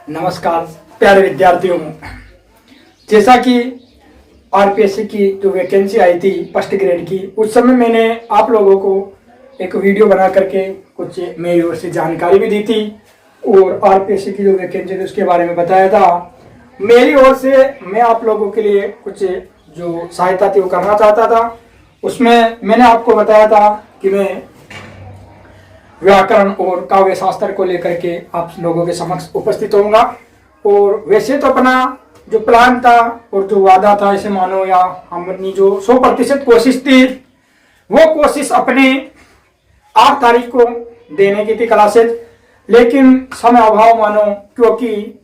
नमस्कार प्यारे विद्यार्थियों। जैसा कि आरपीएससी की जो वैकेंसी आई थी फर्स्ट ग्रेड की, उस समय मैंने आप लोगों को एक वीडियो बना करके कुछ मेरी ओर से जानकारी भी दी थी और आरपीएससी की जो वैकेंसी थी उसके बारे में बताया था। मेरी ओर से मैं आप लोगों के लिए कुछ जो सहायता थी वो करना चाहता था। उसमें मैंने आपको बताया था कि मैं व्याकरण और काव्य शास्त्र को लेकर के आप लोगों के समक्ष उपस्थित होऊंगा। और वैसे तो अपना जो प्लान था और जो वादा था, इसे मानो या हमने जो 100% कोशिश थी, वो कोशिश अपने 8 तारीख को देने की थी क्लासेज, लेकिन समय अभाव मानो, क्योंकि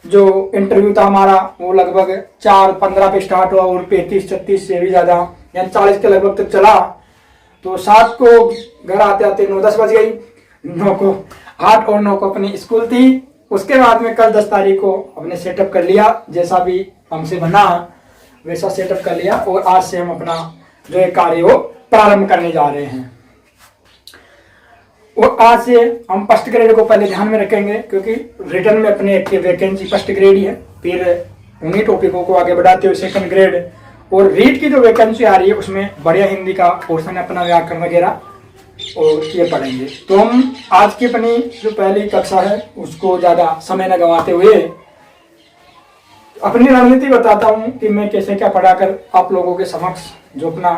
जो इंटरव्यू था हमारा वो लगभग 4:15 पे स्टार्ट हुआ और 35-36 से भी ज्यादा यानी 40 के लगभग तक चला। तो 7 को घर आते आते 9-10 बज गई। 9 को 8 और 9 को अपनी स्कूल थी। उसके बाद में कल 10 तारीख को अपने सेटअप कर लिया, जैसा भी हमसे बना वैसा सेटअप कर लिया और आज से हम अपना जो है कार्य वो प्रारंभ करने जा रहे हैं। और आज से हम फर्स्ट ग्रेड को पहले ध्यान में रखेंगे, क्योंकि रिटर्न में अपने एक वैकेंसी फर्स्ट ग्रेड ही है, फिर उन्हीं टॉपिकों को आगे बढ़ाते हुए सेकंड ग्रेड और रीड की जो वैकेंसी आ रही है उसमें बढ़िया हिंदी का पोर्शन है, अपना व्याकरण वगैरह और ये पढ़ेंगे। तो हम आज की अपनी जो पहली कक्षा है उसको ज़्यादा समय न गंवाते हुए अपनी रणनीति बताता हूँ कि मैं कैसे क्या पढ़ाकर आप लोगों के समक्ष जो अपना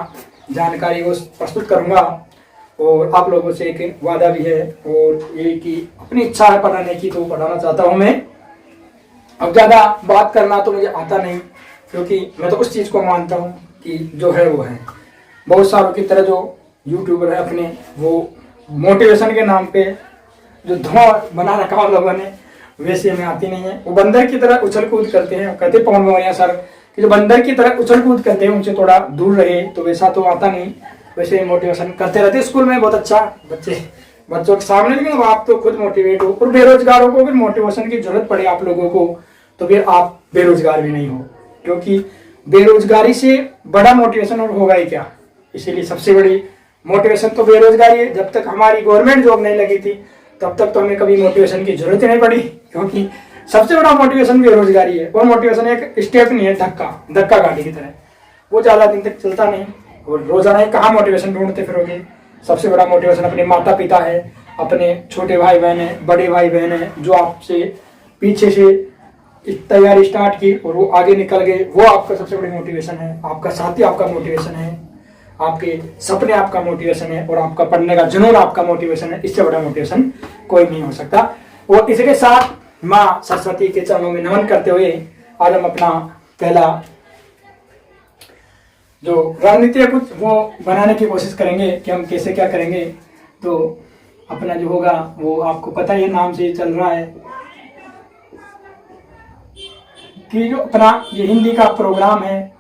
जानकारी वो प्रस्तुत करूँगा। और आप लोगों से एक वादा भी है और ये कि अपनी इच्छा है पढ़ाने की, तो पढ़ाना चाहता हूँ मैं। अब ज़्यादा बात करना तो मुझे आता नहीं, क्योंकि मैं तो उस चीज़ को मानता हूँ कि जो है वो है। बहुत सारों की तरह जो यूट्यूबर है अपने वो मोटिवेशन के नाम पे जो धुआं बना रखा उन लोगों ने, वैसे में आती नहीं है। वो बंदर की तरह उछल कूद करते हैं। कहते पवन मोहनिया सर कि जो बंदर की तरह उछल कूद करते हैं उनसे थोड़ा दूर रहे, तो वैसा तो आता नहीं। वैसे मोटिवेशन करते रहते स्कूल में, बहुत अच्छा बच्चों के सामने, लेकिन आप तो खुद मोटिवेट हो। और बेरोजगारों को अगर मोटिवेशन की जरूरत पड़े आप लोगों को, तो फिर आप बेरोजगार भी नहीं हो, क्योंकि बेरोजगारी से बड़ा मोटिवेशन और होगा ही क्या। इसीलिए सबसे बड़ी मोटिवेशन तो बेरोजगारी है। जब तक हमारी गवर्नमेंट जॉब नहीं लगी थी तब तक तो हमें कभी मोटिवेशन की जरूरत ही नहीं पड़ी, क्योंकि सबसे बड़ा मोटिवेशन बेरोजगारी है। और मोटिवेशन एक स्टेप नहीं है, धक्का गाड़ी की तरह, वो ज्यादा दिन तक चलता नहीं। और रोजाना कहाँ मोटिवेशन ढूंढते फिरोगे। सबसे बड़ा मोटिवेशन अपने माता पिता है, अपने छोटे भाई बहन है, बड़े भाई बहन है, जो आपसे पीछे से तैयारी स्टार्ट की और वो आगे निकल गए, वो आपका सबसे बड़ी मोटिवेशन है। आपका साथी आपका मोटिवेशन है, आपके सपने आपका मोटिवेशन है और आपका पढ़ने का जुनून आपका मोटिवेशन है। इससे बड़ा मोटिवेशन कोई नहीं हो सकता। और इसके साथ माँ सरस्वती के चरणों में नमन करते हुए आज हम अपना पहला जो रणनीति है कुछ वो बनाने की कोशिश करेंगे कि हम कैसे क्या करेंगे। तो अपना जो होगा वो आपको पता ही नाम से चल रहा है कि जो अपना ये हिंदी का प्रोग्राम है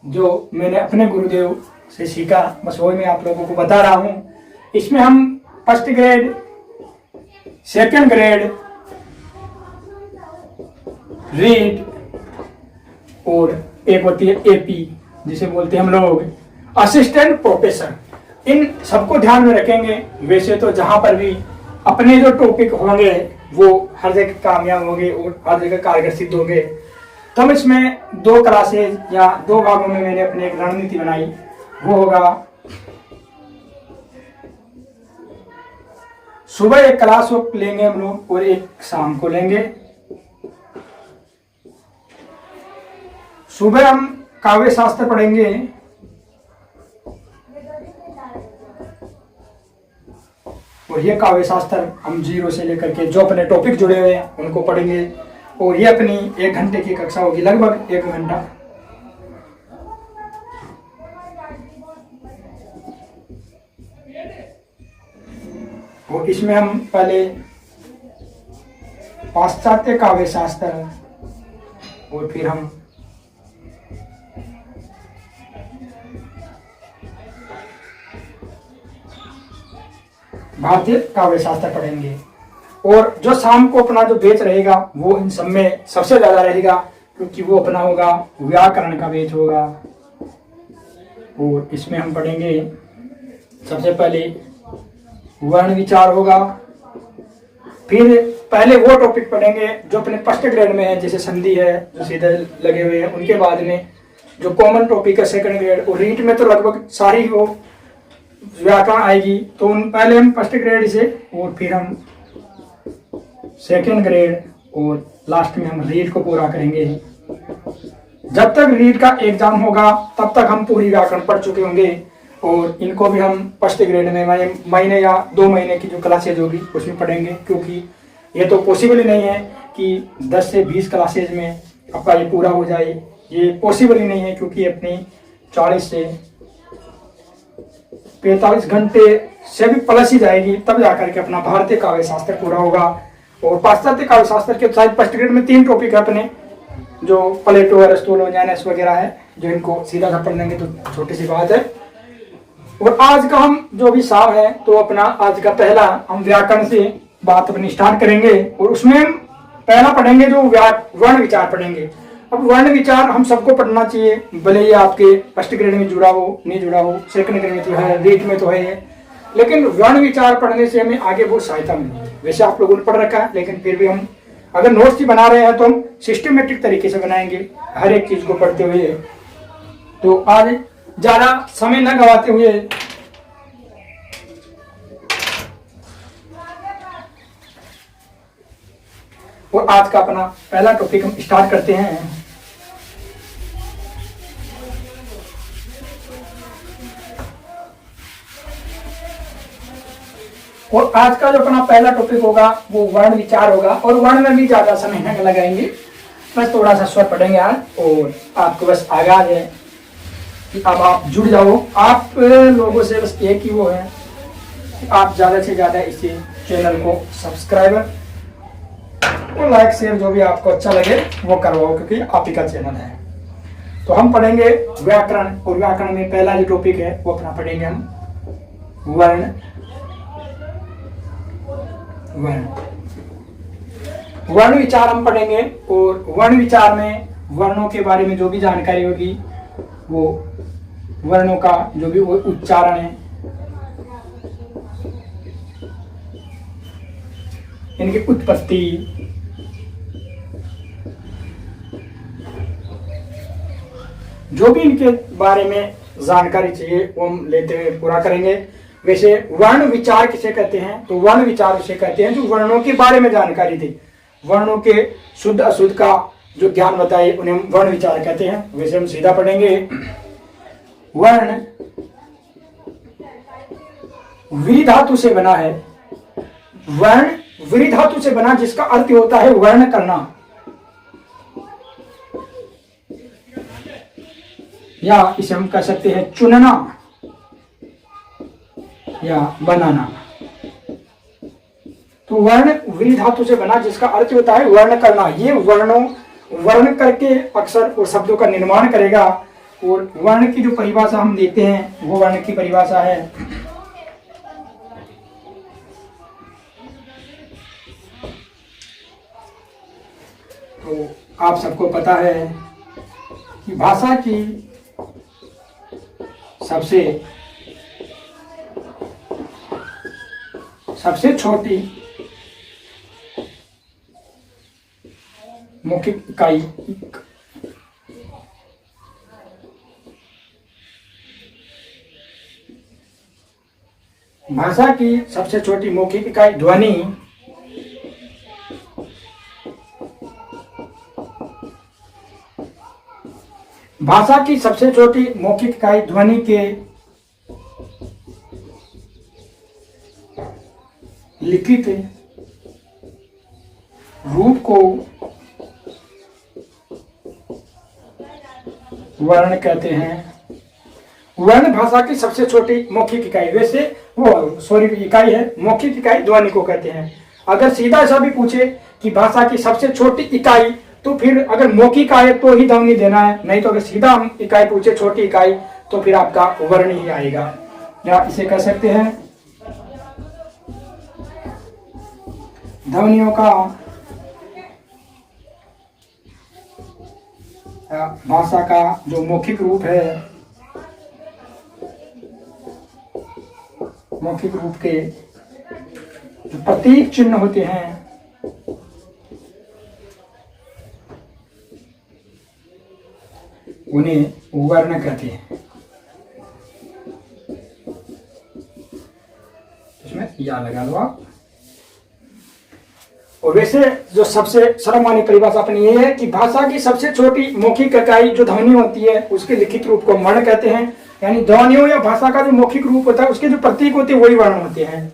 जो मैंने अपने गुरुदेव से सीखा, बस वही मैं आप लोगों को बता रहा हूँ। इसमें हम first grade, second grade, read और एक होती है एपी जिसे बोलते हैं हम लोग असिस्टेंट प्रोफेसर, इन सबको ध्यान में रखेंगे। वैसे तो जहां पर भी अपने जो टॉपिक होंगे वो हर जगह कामयाब होंगे और हर जगह कारगर सिद्ध होंगे। तो हम इसमें 2 क्लासेज या 2 भागों में मैंने अपनी एक रणनीति बनाई। वो होगा सुबह एक क्लास लेंगे हम लोग और एक शाम को लेंगे। सुबह हम काव्य शास्त्र पढ़ेंगे और ये काव्य शास्त्र हम 0 से लेकर के जो अपने टॉपिक जुड़े हुए हैं उनको पढ़ेंगे। और ये अपनी 1 घंटे की कक्षा होगी, लगभग 1 घंटा। और इसमें हम पहले पाश्चात्य काव्य शास्त्र और फिर हम भारतीय काव्य शास्त्र पढ़ेंगे। और जो शाम को अपना जो बैच रहेगा वो इन सब में सबसे ज्यादा रहेगा, क्योंकि वो अपना होगा व्याकरण का बैच होगा। और इसमें हम पढ़ेंगे सबसे पहले वर्ण विचार होगा, फिर पहले वो टॉपिक पढ़ेंगे जो अपने फर्स्ट ग्रेड में है, जैसे संधि है जो सीधे लगे हुए हैं। उनके बाद में जो कॉमन टॉपिक है सेकंड ग्रेड, और रीट में तो लगभग सारी वो व्याकरण आएगी। तो पहले हम फर्स्ट ग्रेड से, और फिर हम सेकंड ग्रेड, और लास्ट में हम रीट को पूरा करेंगे। जब तक रीट का एग्जाम होगा तब तक हम पूरी व्याकरण पढ़ चुके होंगे, और इनको भी हम फर्स्ट ग्रेड में महीने या 2 महीने की जो क्लासेज होगी उसमें पढ़ेंगे, क्योंकि ये तो पॉसिबल ही नहीं है कि 10 से 20 क्लासेज में आपका ये पूरा हो जाए। ये पॉसिबल ही नहीं है, क्योंकि अपनी 40 से 45 घंटे से भी प्लस ही जाएगी, तब जाकर के अपना भारतीय काव्य शास्त्र पूरा होगा। और पाश्चात्य काव्य शास्त्र के शायद फर्स्ट ग्रेड में 3 टॉपिक है अपने, जो प्लेटो, अरिस्टोटल, लोनियानस वगैरह है, जो इनको सीधा सा पढ़ लेंगे तो छोटी सी बात है। और आज का हम जो भी साव है, तो अपना आज का पहला हम व्याकरण से बात अपनी स्टार्ट करेंगे, और उसमें हम पहला पढ़ेंगे जो वर्ण विचार पढ़ेंगे। अब वर्ण विचार हम सबको पढ़ना चाहिए, भले ही आपके फर्स्ट ग्रेड में जुड़ा हो नहीं जुड़ा हो, सेकंड ग्रेड में तो है, रीट में तो है, लेकिन वर्ण विचार पढ़ने से हमें आगे बहुत सहायता मिलेगी। वैसे आप लोगों ने पढ़ रखा है, लेकिन फिर भी हम अगर नोट्स ही बना रहे हैं तो हम सिस्टमेटिक तरीके से बनाएंगे हर एक चीज को पढ़ते हुए। तो आज ज्यादा समय न गवाते हुए और आज का अपना पहला टॉपिक हम स्टार्ट करते हैं। और आज का जो अपना पहला टॉपिक होगा वो वर्ण विचार होगा, और वर्ण में भी ज्यादा समय न लगाएंगे, बस थोड़ा सा स्वर पढ़ेंगे आज। और आपको बस आगाज है कि अब आप जुड़ जाओ। आप लोगों से बस एक ही वो है कि आप ज्यादा से ज्यादा इस चैनल को सब्सक्राइबर और लाइक शेयर जो भी आपको अच्छा लगे वो करवाओ, क्योंकि आप ही का चैनल है। तो हम पढ़ेंगे व्याकरण, और व्याकरण में पहला जो टॉपिक है वो अपना पढ़ेंगे हम वर्ण। वर्ण विचार हम पढ़ेंगे, और वर्ण विचार में वर्णों के बारे में जो भी जानकारी होगी, वो वर्णों का जो भी वो उच्चारण है, इनकी उत्पत्ति, जो भी इनके बारे में जानकारी चाहिए वो हम लेते हुए पूरा करेंगे। वैसे वर्ण विचार किसे कहते हैं, तो वर्ण विचार किसे कहते हैं जो वर्णों के बारे में जानकारी दे, वर्णों के शुद्ध अशुद्ध का जो ज्ञान बताए, उन्हें हम वर्ण विचार कहते हैं। वैसे हम सीधा पढ़ेंगे। वर्ण वी धातु से बना है। वर्ण वी धातु से बना, जिसका अर्थ होता है वर्ण करना, या इसे हम कह सकते हैं चुनना या बनाना। तो वर्ण वी धातु से बना, जिसका अर्थ होता है वर्ण करना। ये वर्ण करके अक्षर और शब्दों का निर्माण करेगा। और वर्ण की जो परिभाषा हम देते हैं वो वर्ण की परिभाषा है तो आप सबको पता है कि भाषा की सबसे छोटी मौखिक इकाई भाषा की सबसे छोटी मौखिक इकाई ध्वनि भाषा की सबसे छोटी मौखिक इकाई ध्वनि के लिखित रूप को वर्ण कहते हैं। वर्ण भाषा की सबसे छोटी मौखिक इकाई, वैसे वो सॉरी इकाई है, मौखिक इकाई ध्वनि को कहते हैं। अगर सीधा ऐसा भी पूछे कि भाषा की सबसे छोटी इकाई, तो फिर अगर मौखिक आए तो ही ध्वनि देना है, नहीं तो अगर सीधा हम इकाई पूछे छोटी इकाई तो फिर आपका वर्ण ही आएगा। या इसे कह सकते हैं ध्वनियों का भाषा का जो मौखिक रूप है, मौखिक रूप के जो प्रतीक चिन्ह होते हैं उन्हें वर्ण कहते हैं। इसमें या लगा लो आप। और वैसे जो सबसे सर्वमान्य परिभाषा अपनी ये है कि भाषा की सबसे छोटी मौखिक इकाई जो ध्वनि होती है उसके लिखित रूप को वर्ण कहते हैं। यानी ध्वनियों या भाषा का जो मौखिक रूप होता है उसके जो प्रतीक होते हैं वही वर्ण होते हैं।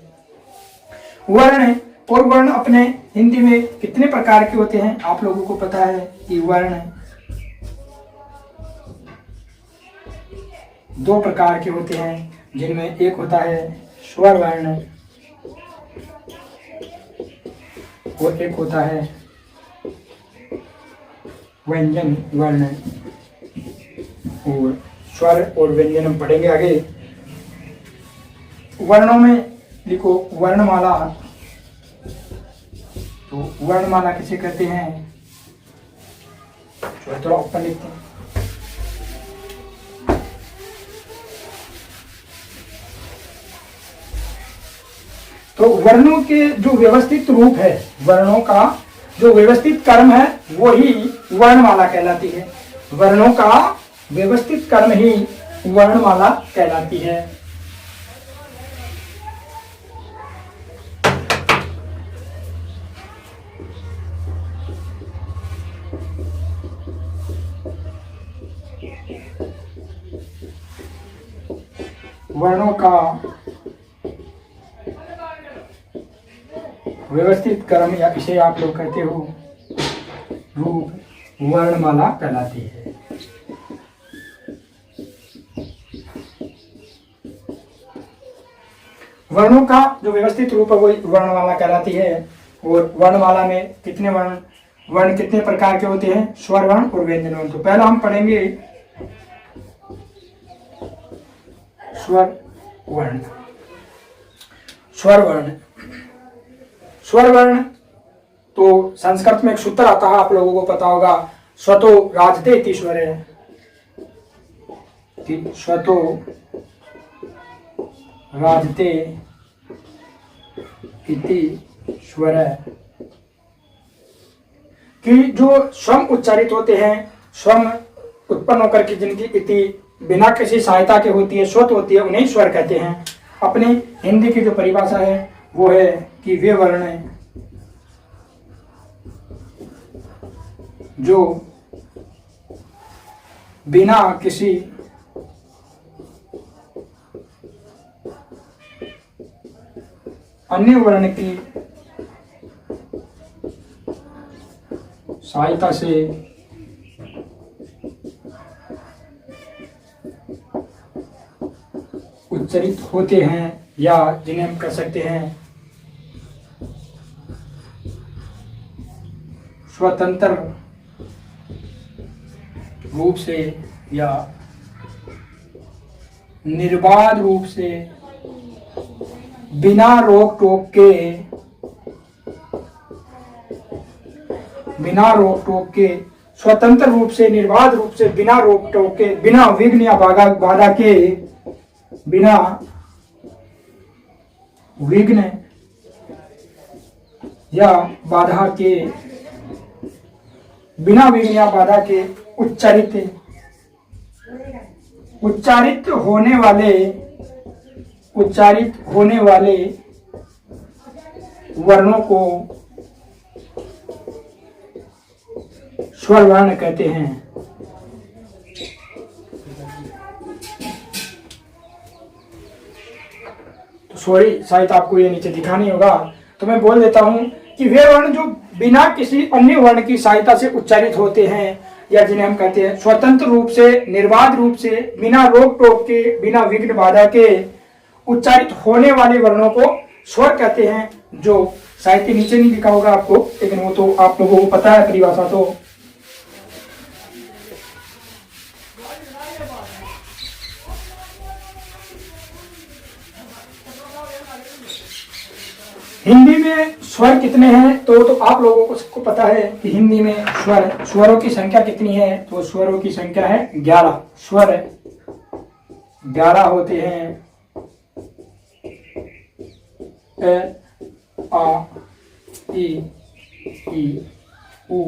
वर्ण और वर्ण अपने हिंदी में कितने प्रकार के होते हैं आप लोगों को पता है कि वर्ण 2 प्रकार के होते हैं, जिनमें एक होता है स्वर वर्ण और एक होता है व्यंजन वर्ण। और स्वर और व्यंजन हम पढ़ेंगे आगे। वर्णों में लिखो वर्णमाला। तो वर्णमाला किसे कहते हैं, थोड़ा ऊपर लिखते हैं। तो वर्णों के जो व्यवस्थित रूप है, वर्णों का जो व्यवस्थित क्रम है वो ही वर्णमाला कहलाती है। वर्णों का व्यवस्थित क्रम ही वर्णमाला कहलाती है। वर्णों का व्यवस्थित क्रम या इसे आप लोग कहते हो रूप वर्णमाला कहलाती है। वर्णों का जो व्यवस्थित रूप है वो वर्णमाला कहलाती है। और वर्णमाला में कितने वर्ण कितने प्रकार के होते हैं, स्वर वर्ण और व्यंजन वर्ण। तो पहला हम पढ़ेंगे स्वर वर्ण। स्वर वर्ण, स्वर वर्ण तो संस्कृत में एक सूत्र आता है, आप लोगों को पता होगा, स्वतो राजते इति स्वर है। स्वतो राजते इति स्वर है कि जो स्वम उच्चारित होते हैं, स्वम उत्पन्न होकर के जिनकी इति बिना किसी सहायता के होती है, स्वत होती है, उन्हें स्वर कहते हैं। अपनी हिंदी की जो परिभाषा है वो है कि वे वर्ण जो बिना किसी अन्य वर्ण की सहायता से उच्चारित होते हैं या जिन्हें हम कह सकते हैं स्वतंत्र रूप से या निर्बाध रूप से बिना रोक टोक के स्वतंत्र रूप से, निर्बाध रूप से, बिना रोक टोक के, बिना विघ्न या बाधा के, बिना विघ्न या बाधा के, बिना विघ्न या बाधा के उच्चारित होने वाले वर्णों को स्वर वर्ण कहते हैं। तो सॉरी, शायद आपको ये नीचे दिखा नहीं होगा, तो मैं बोल देता हूं कि वे वर्ण जो बिना किसी अन्य वर्ण की सहायता से उच्चारित होते हैं या जिन्हें हम कहते हैं स्वतंत्र रूप से, निर्बाध रूप से, बिना रोक टोक के, बिना विघ्न बाधा के उच्चारित होने वाले वर्णों को स्वर कहते हैं। जो साहित्य नीचे नहीं लिखा होगा आपको, लेकिन वो तो आप लोगों को पता है परिभाषा। तो हिंदी में स्वर कितने हैं तो आप लोगों को सबको पता है कि हिंदी में स्वरों की संख्या कितनी है। तो स्वरों की संख्या है 11। स्वर 11 होते हैं। ए, आ, ई, उ,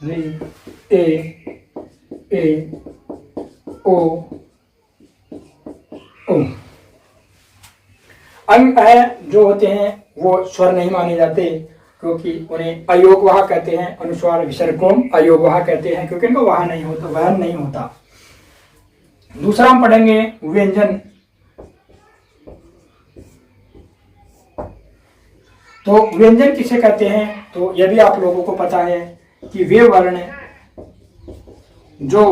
रे, ए ओ ओ। अंग जो होते हैं वो स्वर नहीं माने जाते, क्योंकि उन्हें अयोगवाह कहते हैं। अनुस्वार विसर्ग को अयोगवाह कहते हैं, क्योंकि इनको वाह नहीं होता, वहन नहीं होता। दूसरा हम पढ़ेंगे व्यंजन। तो व्यंजन किसे कहते हैं, तो यह भी आप लोगों को पता है कि वे वर्ण जो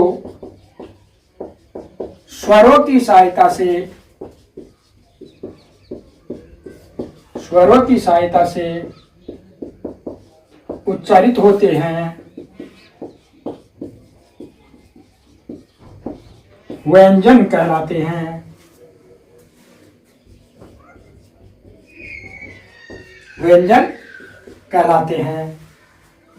स्वरों की सहायता से उच्चारित होते हैं, व्यंजन कहलाते हैं। व्यंजन कहलाते हैं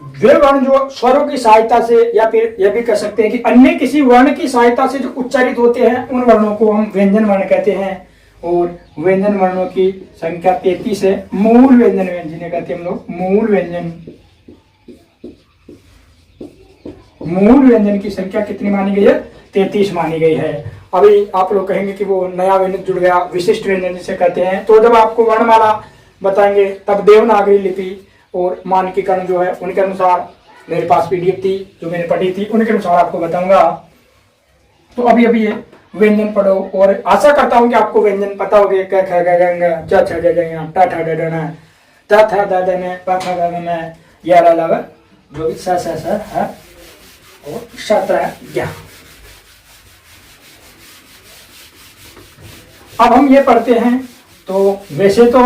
वे वर्ण जो स्वरों की सहायता से, या फिर यह भी कह सकते हैं कि अन्य किसी वर्ण की सहायता से जो उच्चारित होते हैं, उन वर्णों को हम व्यंजन वर्ण कहते हैं। और व्यंजन वर्णों की संख्या 33 है। मूल व्यंजन जिन्हें कहते हैं हम लोग मूल व्यंजन। मूल व्यंजन की संख्या कितनी मानी गई है, 33 मानी गई है। अभी आप लोग कहेंगे कि वो नया व्यंजन जुड़ गया, विशिष्ट व्यंजन जिसे कहते हैं। तो जब आपको वर्णमाला बताएंगे तब देवनागरी लिपि और मानकीकरण जो है उनके अनुसार, मेरे पास पीडीएफ थी जो मैंने पढ़ी थी, उनके अनुसार आपको बताऊंगा। तो अभी अभी ये व्यंजन पढ़ो, और आशा करता हूं कि आपको व्यंजन पता हो गए। क ख ग घ ङ च छ ज ज ञ ट ठ ड ढ न त थ द द न प फ ग घ म य र ल व जो भी स है और श त य। अब हम ये पढ़ते हैं। तो वैसे तो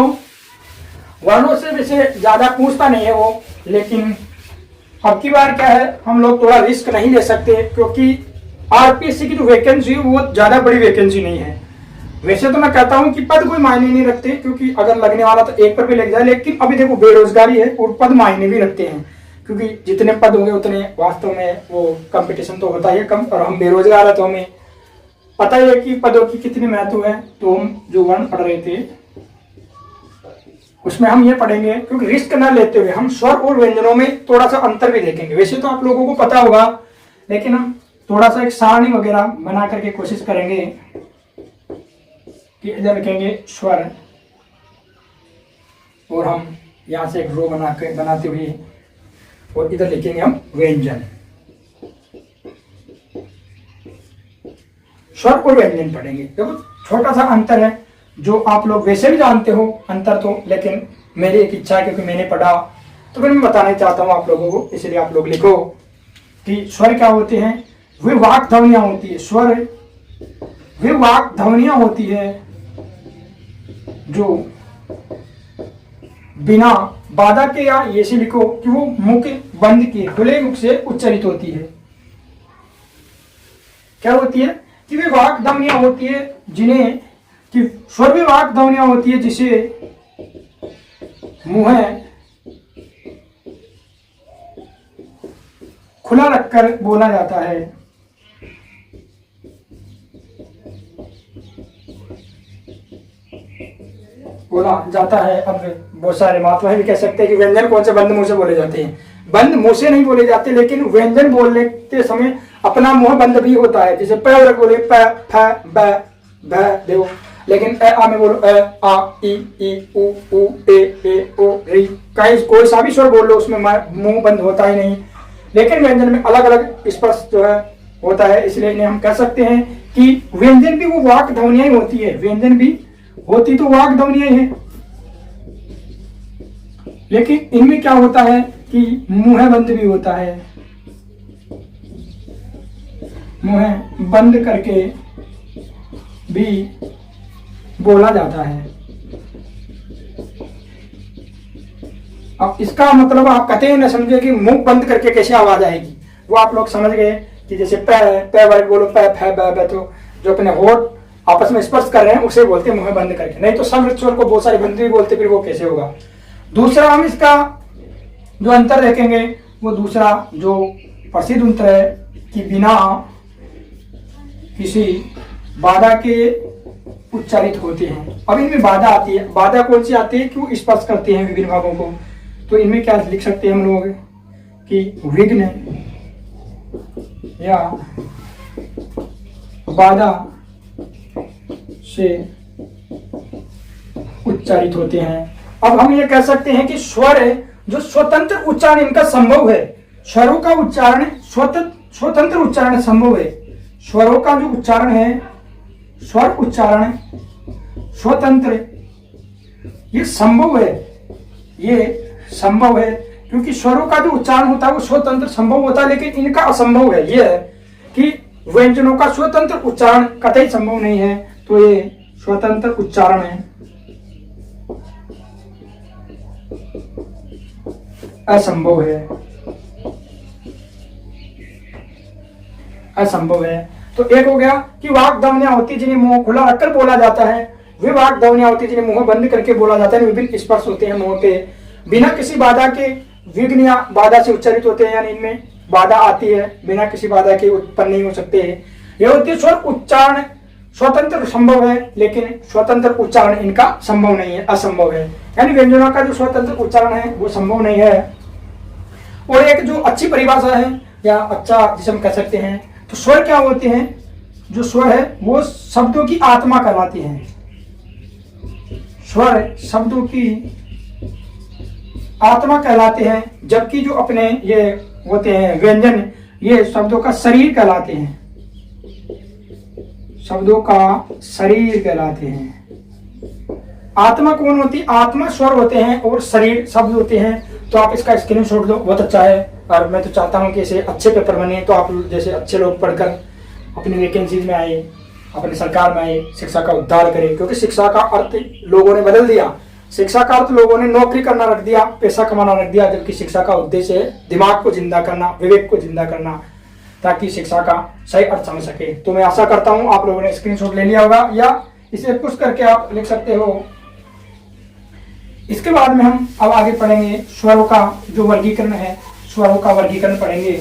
वर्णों से वैसे ज्यादा पूछता नहीं है वो, लेकिन अब की बार क्या है, हम लोग थोड़ा रिस्क नहीं ले सकते, क्योंकि आरपीएससी की जो वैकेंसी है वो ज्यादा बड़ी वैकेंसी नहीं है। वैसे तो मैं कहता हूं कि पद कोई मायने नहीं रखते, क्योंकि अगर लगने वाला तो एक पर भी लग जाए, लेकिन अभी देखो बेरोजगारी है और पद मायने भी रखते हैं, क्योंकि जितने पद होंगे उतने वास्तव में वो कंपटीशन तो होता ही है कम, और हम बेरोजगार है तो हमें पता ही है कि पदों की कितनी महत्व है। तो हम जो वर्ण पढ़ रहे थे उसमें हम ये पढ़ेंगे, क्योंकि रिस्क ना लेते हुए हम स्वर और व्यंजनों में थोड़ा सा अंतर भी देखेंगे। वैसे तो आप लोगों को पता होगा, लेकिन हम थोड़ा सा एक सारणी वगैरह बना करके कोशिश करेंगे कि इधर लिखेंगे स्वर, और हम यहां से एक रो बनाते हुए, और इधर लिखेंगे हम व्यंजन। स्वर और व्यंजन पढ़ेंगे। देखो छोटा सा अंतर है जो आप लोग वैसे भी जानते हो अंतर तो, लेकिन मेरी एक इच्छा है क्योंकि मैंने पढ़ा तो फिर मैं बताना चाहता हूं आप लोगों को, इसलिए आप लोग लिखो कि स्वर क्या होते हैं। वे वाक ध्वनियां होती है, स्वर वे वाक ध्वनियां होती है जो बिना बाधा के, या ये से लिखो कि वो मुख बंद किए खुले मुख से उच्चारित होती है। क्या होती है कि वे वाक ध्वनियां होती है जिन्हें, कि स्वर भी वाक ध्वनियां होती है जिसे मुंह खुला रखकर बोला जाता है। बोला जाता है। अब बहुत सारे महात्मा भी कह सकते हैं कि व्यंजन कौन से बंद मुंह से बोले जाते हैं। बंद मुंह से नहीं बोले जाते, लेकिन व्यंजन बोलने के समय अपना मुंह बंद भी होता है। जैसे प बोले प फ ब भ देखो, लेकिन आ में बोलो आ ई उ ए ओ री, कहीं कोई सा भी स्वर बोल लो उसमें मुंह बंद होता ही नहीं। लेकिन व्यंजन में अलग अलग स्पर्श जो है होता है, इसलिए इन्हें हम कह सकते हैं कि व्यंजन भी वो वाक ध्वनियां ही होती है। व्यंजन भी होती तो वाक ध्वनियां ही है, लेकिन इनमें क्या होता है कि मुंह बंद भी होता है। मुंह बंद करके भी बोला जाता है। अब इसका मतलब आप कतई न समझे कि मुंह बंद करके कैसे आवाज आएगी, वो आप लोग समझ गए कि जैसे प वर्ग बोलो प फ ब, तो जो अपने होठ आपस में स्पर्श कर रहे हैं उसे बोलते हैं मुंह बंद करके, नहीं तो समृद्ध स्वर को बहुत सारे बंद भी बोलते, फिर वो कैसे होगा। दूसरा हम इसका जो अंतर देखेंगे, वो दूसरा जो प्रसिद्ध अंतर है कि बिना किसी बाधा के उच्चारित होते हैं। अब इनमें बाधा आती है। बाधा कौन सी आती है? क्यों स्पर्श करते हैं विभिन्न भागों को। तो इनमें क्या लिख सकते हैं हम लोग कि विघ्न या बाधा से उच्चारित होते हैं। अब हम ये कह सकते हैं कि स्वर है जो स्वतंत्र उच्चारण इनका संभव है। स्वरों का उच्चारण स्वतंत्र उच्चारण संभव है। स्वरों का जो उच्चारण है, स्वर उच्चारण स्वतंत्र, ये संभव है, ये संभव है, क्योंकि स्वरों का जो उच्चारण होता है वो स्वतंत्र संभव होता है, लेकिन इनका असंभव है। ये है कि व्यंजनों का स्वतंत्र उच्चारण कतई संभव नहीं है, तो ये स्वतंत्र उच्चारण है, असंभव है, असंभव है। तो एक हो गया कि वाक ध्वनियां होती जिन्हें मुंह खुला रखकर बोला जाता है, वे वाक ध्वनियां होती जिन्हें मुंह बंद करके बोला जाता है। विभिन्न स्पर्श होते हैं मुंह के, बिना किसी बाधा के विघ्न या बाधा से उच्चारित होते हैं, यानी इनमें बाधा आती है, बिना किसी बाधा के उत्पन्न नहीं हो सकते हैं। यह होती है स्वर उच्चारण स्वतंत्र संभव है, लेकिन स्वतंत्र उच्चारण इनका संभव नहीं है, असंभव है। यानी व्यंजनों का जो स्वतंत्र उच्चारण है वो संभव नहीं है। और एक जो अच्छी परिभाषा है या अच्छा जिसे हम कह सकते हैं, तो स्वर क्या होते हैं? जो स्वर है वो शब्दों की आत्मा कहलाती हैं। स्वर शब्दों की आत्मा कहलाते हैं, जबकि जो अपने ये होते हैं व्यंजन, ये शब्दों का शरीर कहलाते हैं, शब्दों का शरीर कहलाते हैं। आत्मा कौन होती है? आत्मा स्वर होते हैं और शरीर शब्द होते हैं। तो आप इसका स्क्रीनशॉट लो, बहुत अच्छा है। और मैं तो चाहता हूं कि इसे अच्छे पेपर बने, तो आप जैसे अच्छे लोग पढ़कर अपनी वैकेंसीज में आए, अपनी सरकार में आए, शिक्षा का उद्धार करें। क्योंकि शिक्षा का अर्थ लोगों ने बदल दिया। शिक्षा का अर्थ लोगों ने नौकरी करना रख दिया, पैसा कमाना रख दिया, जबकि शिक्षा का उद्देश्य है दिमाग को जिंदा करना, विवेक को जिंदा करना, ताकि शिक्षा का सही अर्थ समझ सके। तो मैं आशा करता हूं आप लोगों ने स्क्रीनशॉट ले लिया होगा, या इसे पुश करके आप लिख सकते हो। इसके बाद में हम अब आगे पढ़ेंगे स्वरों का जो वर्गीकरण है, स्वरों का वर्गीकरण पढ़ेंगे।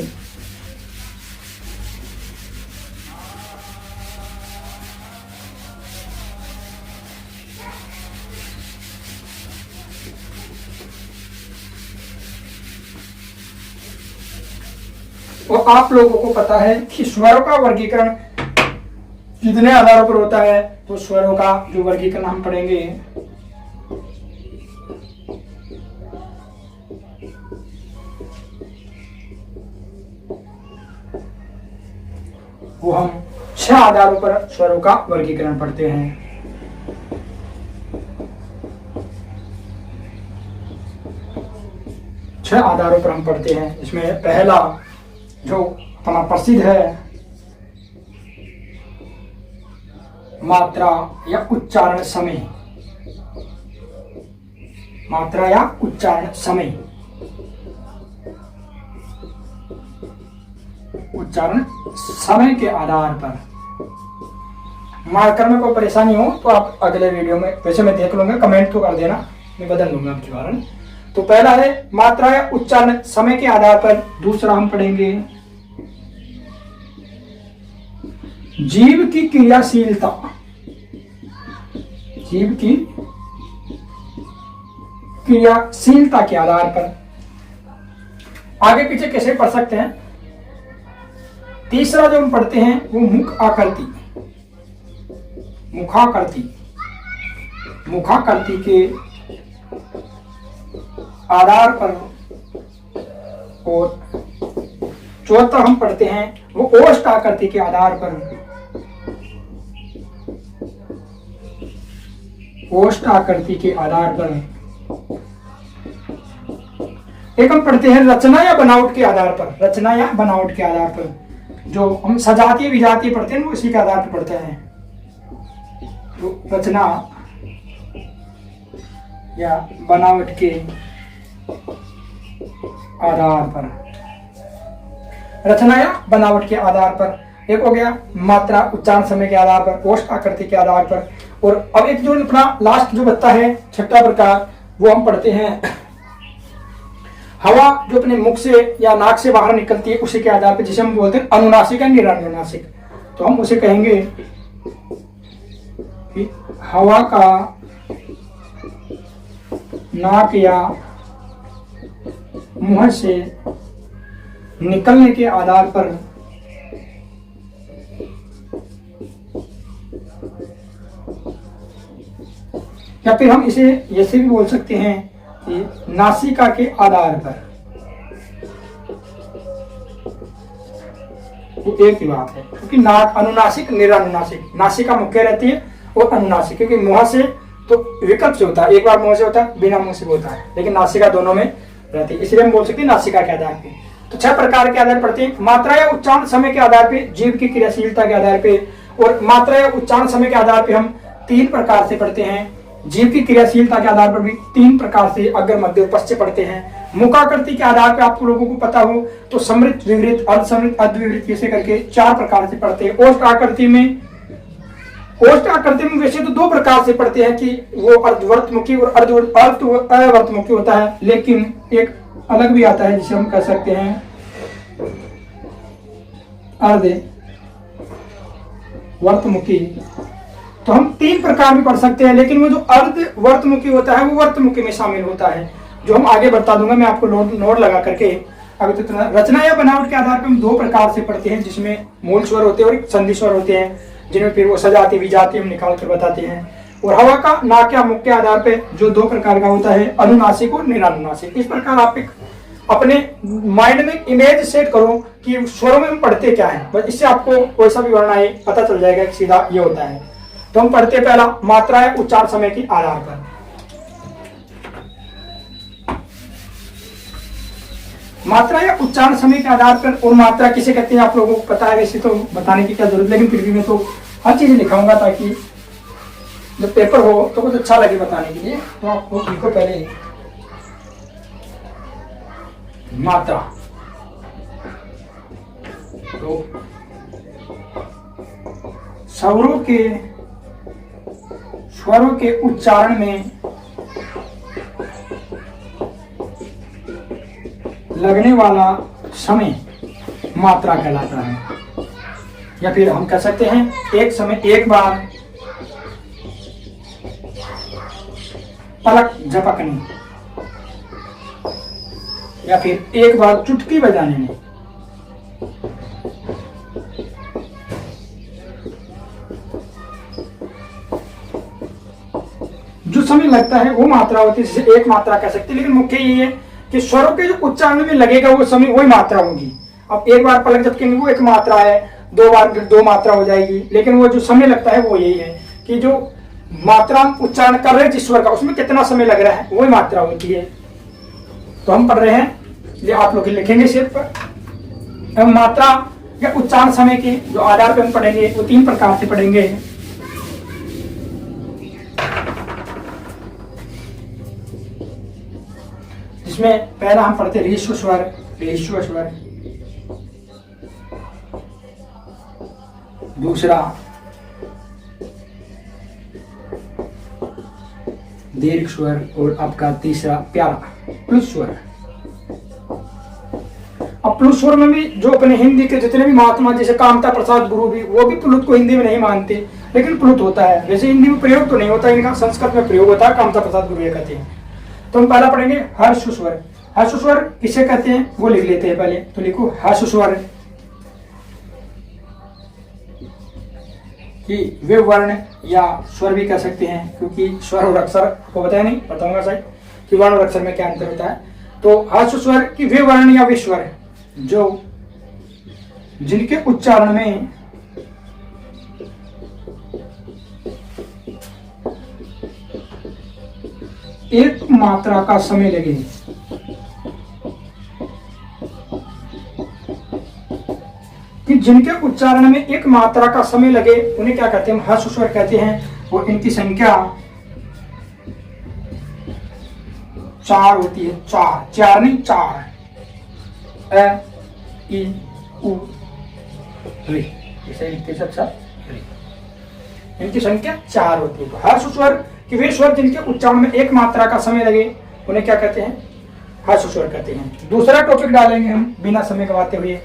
तो आप लोगों को पता है कि स्वरों का वर्गीकरण कितने आधारों पर होता है। तो स्वरों का जो वर्गीकरण हम पढ़ेंगे, वो हम 6 आधारों पर स्वरों का वर्गीकरण पढ़ते हैं। छह आधारों पर हम पढ़ते हैं। इसमें पहला जो हमारा प्रसिद्ध है, मात्रा या उच्चारण समय। मात्रा या उच्चारण समय, उच्चारण समय के आधार पर। मार्कर में कोई परेशानी हो तो आप अगले वीडियो में, वैसे मैं देख लूंगा, कमेंट तो कर देना, मैं बदल लूंगा आपके बारे में। तो पहला है मात्रा या उच्चारण समय के आधार पर। दूसरा हम पढ़ेंगे जीव की क्रियाशीलता। जीव की क्रियाशीलता के आधार पर। आगे पीछे कैसे पढ़ सकते हैं। तीसरा जो हम पढ़ते हैं वो मुख आकृति। मुखाकृति, मुखाकृति के आधार पर। और चौथा हम पढ़ते हैं वो ओष्ठ आकृति के आधार पर। ओष्ठ आकृति के आधार पर। एक हम पढ़ते हैं रचना या बनावट के आधार पर। रचना या बनावट के आधार पर, जो हम सजातीय विजातीय पढ़ते हैं वो इसी के आधार पर पढ़ते हैं। तो रचना या बनावट के आधार पर। रचना या बनावट के आधार पर एक हो गया, मात्रा उच्चारण समय के आधार पर, ओष्ठ आकृति के आधार पर। और अब एक जो अपना लास्ट जो बचता है छठा प्रकार, वो हम पढ़ते हैं हवा जो अपने मुख से या नाक से बाहर निकलती है उसी के आधार पर, जिसे हम बोलते हैं अनुनासिक या निरानुनासिक। तो हम उसे कहेंगे कि हवा का नाक या मुंह से निकलने के आधार पर या फिर हम इसे ऐसे भी बोल सकते हैं कि नासिका के आधार पर। वो एक ही बात है, क्योंकि नाक अनुनासिक निरानुनासिक, नासिका मुख्य रहती है और अनुनासिक, क्योंकि मुंह से तो विकल्प से होता है, एक बार मुंह से होता है, बिना मुंह से होता है, लेकिन नासिका दोनों में रहती है, इसलिए हम बोल सकते हैं नासिका के आधार पे। तो 6 प्रकार के आधार पड़ते हैं, मात्रा या उच्चारण समय के आधार पे, जीव की क्रियाशीलता के आधार पे, और मात्रा या उच्चारण समय के आधार पे हम 3 प्रकार से पढ़ते हैं। जीव की क्रियाशीलता के आधार पर भी 3 प्रकार से अग्र मध्य उपस्थ से पढ़ते हैं। मुखाकृति के आधार पे आपको लोगों को पता हो तो समृद्ध, विवृत, अर्धसमृद्ध, अद्विवृत जैसे करके 4 प्रकार से पढ़ते हैं। ओष्ठ आकृति में वैसे तो 2 प्रकार से पढ़ते हैं कि वो अर्धवर्तमुखी और अवर्तमुखी होता है, लेकिन एक अलग भी आता है जिसे हम कह सकते हैं अर्धवर्तमुखी। तो हम 3 प्रकार में पढ़ सकते हैं, लेकिन वो जो अर्धवर्तमुखी होता है वो वर्तमुखी में शामिल होता है, जो हम आगे बता दूंगा मैं आपको नोट लगा करके। अभी तो रचना या बनावट के आधार पर हम 2 प्रकार से पढ़ते हैं, जिसमें मूल स्वर होते हैं और संधि स्वर होते हैं, जिनमें फिर वो सजाती विजाती हम निकाल कर बताते हैं। और हवा का नाक या मुख के आधार पे जो 2 प्रकार का होता है, अनुनासिक और निरानुनासिक। इस प्रकार आप अपने माइंड में इमेज सेट करो कि स्वरों में हम पढ़ते क्या है, बस इससे आपको कोई सा भी वर्ण आए पता चल जाएगा कि सीधा ये होता है। तो हम पढ़ते पहला मात्रा या उच्चारण समय के आधार पर। मात्रा या उच्चारण समय के आधार पर, और मात्रा किसे कहते हैं आप लोगों को पता है, वैसे तो बताने की क्या जरूरत, लेकिन फिर भी मैं तो हर चीज लिखाऊंगा ताकि जब पेपर हो तो कुछ अच्छा लगे बताने के लिए। तो आपको लिखो पहले मात्रा। तो स्वरों के उच्चारण में लगने वाला समय मात्रा कहलाता है, या फिर हम कह सकते हैं एक समय, एक बार पलक झपकने, या फिर एक बार चुटकी बजाने में। जो समय लगता है वो मात्रा होती है, जिसे एक मात्रा कह सकते हैं। लेकिन मुख्य ये है कि स्वरों के जो उच्चारण में लगेगा वो समय वही मात्रा होगी। अब एक बार पलक झपकेंगे वो एक मात्रा है, 2 बार फिर 2 मात्रा हो जाएगी, लेकिन वो जो समय लगता है वो यही है कि जो मात्रा उच्चारण कर रहे हैं जिस स्वर का, उसमें कितना समय लग रहा है वही मात्रा होती है। तो हम पढ़ रहे हैं, ये आप लोग लिखेंगे शीट पर। हम मात्रा या उच्चारण समय के जो आधार पर हम पढ़ेंगे वो 3 प्रकार से पढ़ेंगे। जिसमें पहला हम पढ़ते ह्रस्व स्वर, दूसरा दीर्घ स्वर, और आपका तीसरा प्यारा प्लुत स्वर। अब प्लुत स्वर में भी जो अपने हिंदी के जितने भी महात्मा, जैसे कामता प्रसाद गुरु भी, वो भी प्लुत को हिंदी में नहीं मानते, लेकिन प्लुत होता है। वैसे हिंदी में प्रयोग तो नहीं होता, इनका संस्कृत में प्रयोग होता है, कामता प्रसाद गुरु ये कहते हैं। तो हम पहला पढ़ेंगे ह्रस्व स्वर। ह्रस्व स्वर किसे कहते हैं वो लिख लेते हैं पहले। तो लिखो ह्रस्व स्वर कि वे वर्ण या स्वर भी कह सकते हैं, क्योंकि स्वर और अक्षर को बताया नहीं, बताऊंगा शायद कि वर्ण और अक्षर में क्या अंतर होता है। तो ह्रस्व स्वर कि वे वर्ण या वे स्वर जो जिनके उच्चारण में एक मात्रा का समय लगे, कि जिनके उच्चारण में एक मात्रा का समय लगे उन्हें क्या कहते हैं, ह्रस्व स्वर कहते हैं। और इनकी संख्या 4 होती है, 4 नहीं 4, अ ई उ रे, इसे लिखते सब इनकी संख्या 4 होती है। तो ह्रस्व स्वर कि वे स्वर जिनके उच्चारण में एक मात्रा का समय लगे उन्हें क्या कहते हैं, ह्रस्व स्वर कहते हैं। दूसरा टॉपिक डालेंगे हम बिना समय गवाते हुए,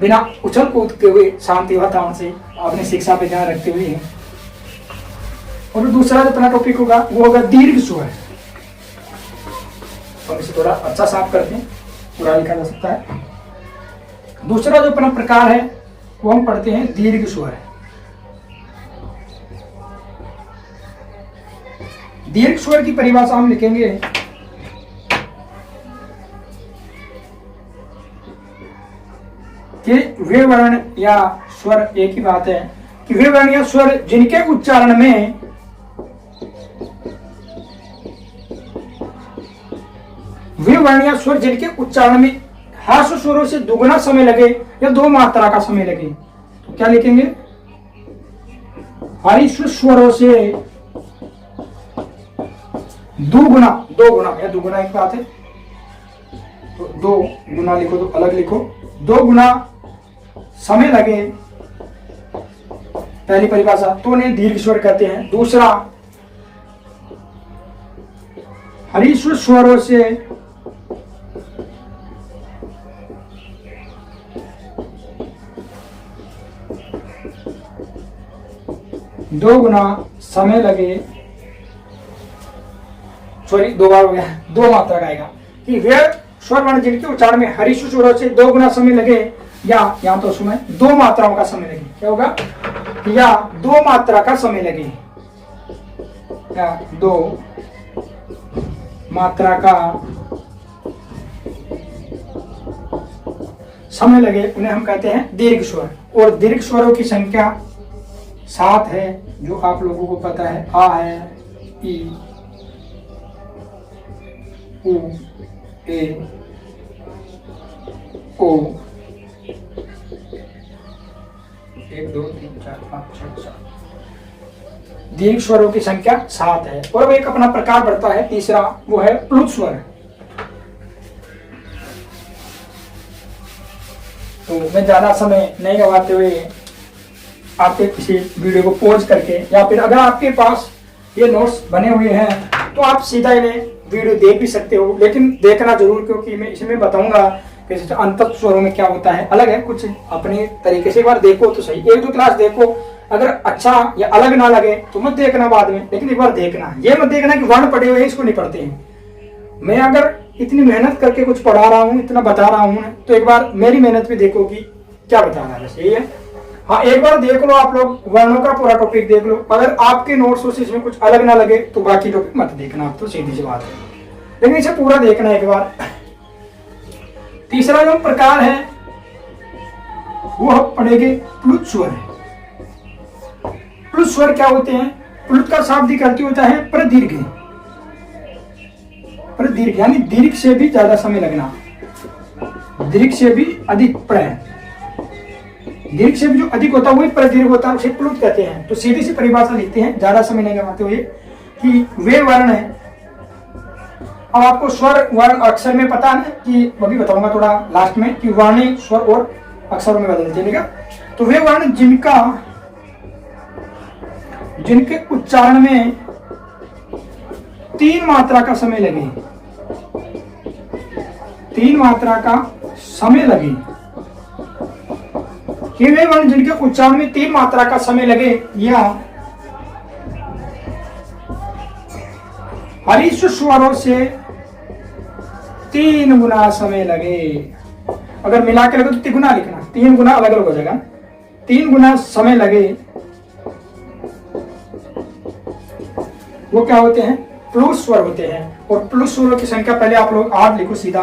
बिना उछल कूदते हुए, शांति वातावरण से, अपनी शिक्षा पे ध्यान रखते हुए। और दूसरा जो अपना टॉपिक होगा वो होगा दीर्घ स्वर। हम इसे थोड़ा अच्छा साफ करते हैं, पूरा लिखा जा सकता है। दूसरा जो अपना प्रकार है वो हम पढ़ते हैं दीर्घ स्वर। दीर्घ स्वर की परिभाषा हम लिखेंगे कि वे वर्ण या स्वर, एक ही बात है कि वे वर्ण या स्वर जिनके उच्चारण में वे वर्ण या स्वर जिनके उच्चारण में ह्रस्व स्वरों से दुगुना समय लगे या 2 मात्रा का समय लगे, तो क्या लिखेंगे? ह्रस्व स्वरों से दुगुना, 2 गुना या दुगुना एक बात है, तो 2 गुना लिखो तो अलग लिखो, 2 गुना समय लगे, पहली परिभाषा, तो उन्हें दीर्घ स्वर कहते हैं। दूसरा, ह्रस्व स्वरों से दो गुना समय लगे, सॉरी 2 बार हो गया, 2 मात्रा का आएगा कि वे स्वर वर्ण जिनके उच्चारण में ह्रस्व स्वरों से 2 गुना समय लगे या तो उसमें 2 मात्राओं का समय लगे, क्या होगा? या 2 मात्रा का समय लगे, या 2 मात्रा का समय लगे, उन्हें हम कहते हैं दीर्घ स्वर। और दीर्घ स्वरों की संख्या 7 है, जो आप लोगों को पता है। आ है, ई, उ, ए, ओ, 1 2 3 4 5 6 7 दीर्घ स्वरों की संख्या 7 है। और वो एक अपना प्रकार बढ़ता है, तीसरा, वो है प्लुत स्वर। तो मैं ज्यादा समय नहीं गवाते हुए आपके किसी वीडियो को पॉज करके, या फिर अगर आपके पास ये नोट्स बने हुए हैं तो आप सीधा इन्हें वीडियो देख भी सकते हो, लेकिन देखना जरूर, क्योंकि मैं इसमें बताऊंगा कि अंतर स्वरों में क्या होता है। अलग है कुछ अपने तरीके से, एक बार देखो तो सही, 1 2 क्लास देखो, अगर अच्छा या अलग ना लगे तो मत देखना बाद में, लेकिन एक बार देखना। ये मत देखना कि वर्ण पढ़े हुए हैं इसको नहीं पढ़ते हैं। मैं अगर इतनी मेहनत करके कुछ पढ़ा रहा हूँ, इतना बता रहा हूँ, तो एक बार मेरी मेहनत भी देखो कि क्या बता रहा है, सही है। हाँ, एक बार देख लो आप लोग, वर्णों का पूरा टॉपिक देख लो, अगर आपके नोट्स से इसमें कुछ अलग ना लगे तो बाकी टॉपिक मत देखना, आप तो सीधी सी बात है, लेकिन इसे पूरा देखना एक बार। तीसरा जो प्रकार है वो हम पढ़ेंगे प्लुत स्वर है। प्लुत स्वर क्या होते हैं? प्लुत का शाब्दिक अर्थ होता है प्रदीर्घ, प्रदीर्घ यानी दीर्घ से भी ज्यादा समय लगना, दीर्घ से भी अधिक, दीर्घ से भी जो अधिक होता है वही प्रदीर्घ होता है, उसे प्लुत कहते हैं। तो सीधी सी परिभाषा लिखते हैं, ज्यादा समय नहीं गवाते हुए, कि वे वर्ण है। अब आपको स्वर वर्ण अक्षर में पता है कि वो भी बताऊंगा थोड़ा लास्ट में, कि वाणी स्वर और अक्षरों में बदलते हैं। तो वे वर्ण जिनके उच्चारण में 3 मात्रा का समय लगे, 3 मात्रा का समय लगे, कि वे वर्ण जिनके उच्चारण में 3 मात्रा का समय लगे, या ह्रस्व स्वरों से 3 गुना समय लगे। अगर मिला के लगे तो 3 गुना लिखना, 3 गुना अलग अलग हो जाएगा, 3 गुना समय लगे, वो क्या होते हैं? प्लुत स्वर होते हैं। और प्लुत स्वरों की संख्या पहले आप लोग 8 लिखो सीधा,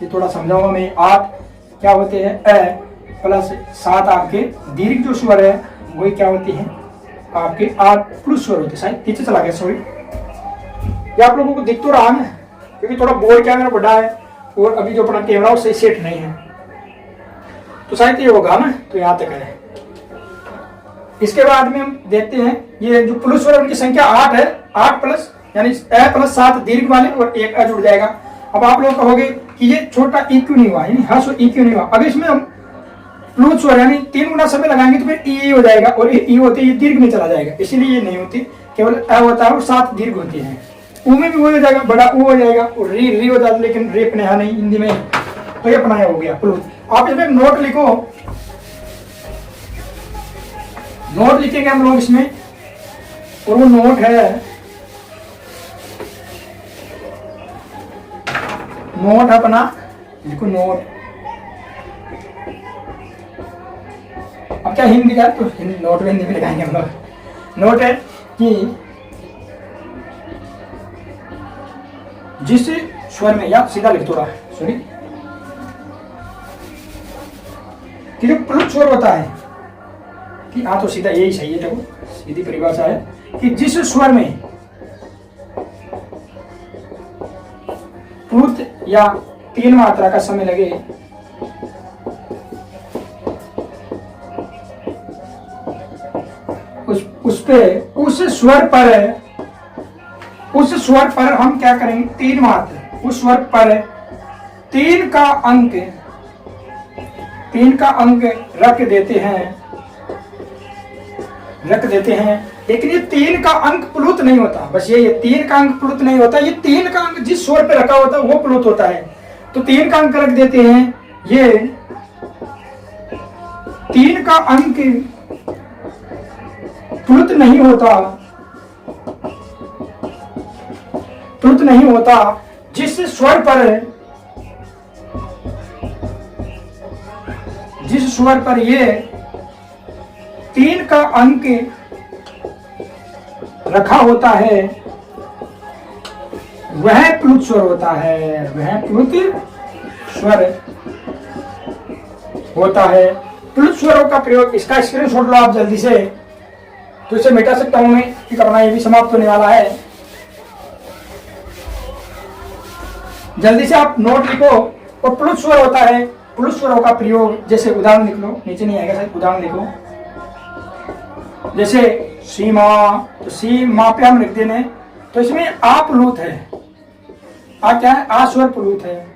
ये थोड़ा समझाऊंगा मैं। 8 क्या होते हैं? अ प्लस 7 आपके दीर्घ जो स्वर है वही क्या होती है? आपके 8 प्लुत स्वर होते हैं। शायद पीछे चला गया, सॉरी, ये आप लोगों को दिख तो रहा है क्योंकि थोड़ा बोर्ड कैमरा बड़ा है और अभी जो अपना कैमरा उससे सेट नहीं है, तो शायद ये होगा ना, तो यहाँ तक है। इसके बाद में हम देखते हैं ये जो प्लुत स्वर उनकी संख्या 8 है, 8 प्लस यानी अ प्लस 7 दीर्घ वाले और 1 अ जुड़ जाएगा। अब आप लोग कहोगे कि ये छोटा ई क्यों नहीं हुआ, यानी ह्रस्व ई क्यों नहीं हुआ? अगर इसमें हम प्लुत स्वर यानी 3 गुना समय लगाएंगे तो फिर ई हो जाएगा, और ई होते ये दीर्घ में चला जाएगा, इसीलिए ये नहीं होती, केवल अ होता है और 7 दीर्घ होते हैं। ऊ में भी वही हो जाएगा, बड़ा ऊ हो जाएगा, और री हो जाता है, लेकिन रे अपने यहाँ नहीं हिंदी में, तो ये अपना हो गया प्लुत। आप इसमें नोट लिखो, नोट लिखेंगे हम लोग इसमें, और वो नोट है, नोट अपना लिखो नोट। अब क्या हिंदी का, तो नोट में हिंदी में लिखाएंगे हम लोग। नोट है कि जिस स्वर में, या सीधा लिख थोड़ा, सुनिए कि जो प्लुत स्वर होता है कि हाँ तो सीधा यही सही है, देखो सीधी परिभाषा है कि जिस स्वर में प्लुत या 3 मात्रा का समय लगे उस स्वर पर हम क्या करेंगे, 3 मात्रा, उस स्वर पर 3 का अंक रख देते हैं, लेकिन ये 3 का अंक प्लुत नहीं होता। बस ये 3 का अंक प्लुत नहीं होता, ये 3 का अंक जिस स्वर पे रखा होता है वो प्लुत होता है। तो 3 का अंक रख देते हैं, ये 3 का अंक प्लुत नहीं होता, जिस स्वर पर ये 3 का अंक रखा होता है वह प्लुत स्वर होता है, प्लुत स्वरों का प्रयोग, इसका स्क्रीनशॉट लो आप जल्दी से, तो इसे मिटा सकता हूं मैं कि करना, ये भी समाप्त होने वाला है। जल्दी से आप नोट लिखो। और प्लुत स्वर होता है, प्लुत स्वरों का प्रयोग, जैसे उदाहरण लिख लो, नीचे नहीं आएगा शायद, उदाहरण लिखो। जैसे सीमा, तो सीमा पे हम लिख देने, तो इसमें आ प्लुत है, आ क्या है, आ स्वर प्लुत है।